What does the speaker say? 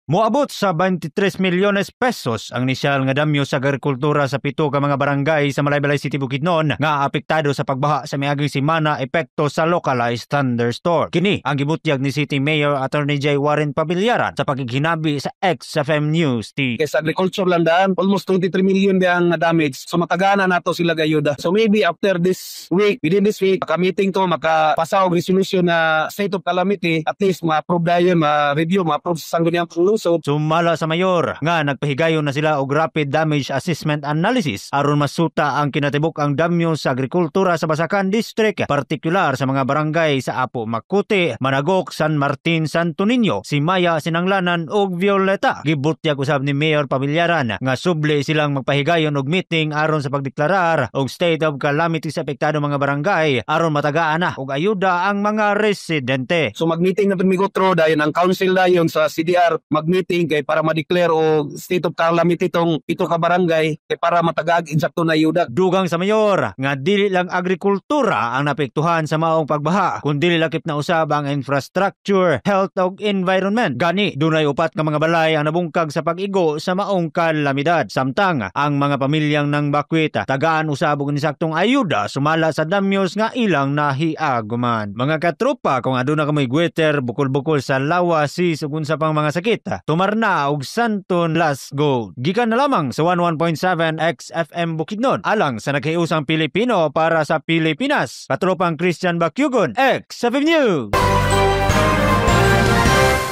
Moabot sa 23 milyones pesos ang inisyal nga damyo sa agrikultura sa 7 ka mga barangay sa Malaybalay City, Bukidnon nga apektado sa pagbaha sa miaging semana epekto sa localized thunderstorm. Kini ang gibutyag ni City Mayor Attorney J. Warren Pabillaran sa pagighinabi sa XFM News TV. Sa agriculture landaan, almost 23 million ang damage. So matagana nato sila gayuda. So maybe after this week, within this week, maka-meeting to, makapasa og resolution na state of calamity, at least ma-approve dayon, ma-review, ma-approve sa sangguniang panglusod. Sumala sa mayor nga nagpahigayon na sila og rapid damage assessment analysis aron masuta ang kinatibuk ang damyo sa agrikultura sa Basakan District, partikular sa mga barangay sa Apo Makuti, Managok, San Martin, Santo Niño, Simaya, Sinanglanan ug Violeta. Gibutyag usab ni Mayor Pabillaran nga subli silang magpahigayon og meeting aron sa pagdeklarar og state of calamity sa apektado mga barangay aron matagaan na og ayuda ang mga residente. So mag-meeting na tumigotro dayon ang council dayon sa CDR, mag-meeting kay para ma-declare o state of calamity tong 7 ka barangay kay para matagag insakto na ayuda. Dugang sa mayor nga dili lang agrikultura ang napektuhan sa maong pagbaha, kundi lakip na usab ang infrastructure, health ug environment. Gani dunay 4 ka mga balay ang nabungkag sa pag-igo sa maong kalamidad. Samtang ang mga pamilyang nang bakwita tagaan usab og nisaktong ayuda sumala sa damyos nga ilang nahiaguman. Mga katropa, kung aduna kamoy gweter bukol-bukol sa lawas ug unsa pang mga sakit, Tumarna og Santon Las Gold. Gikan na lamang sa 11.7 XFM Bukidnon alang sa naghiusang Pilipino para sa Pilipinas. Katropang Christian Bakyugon, XFM News.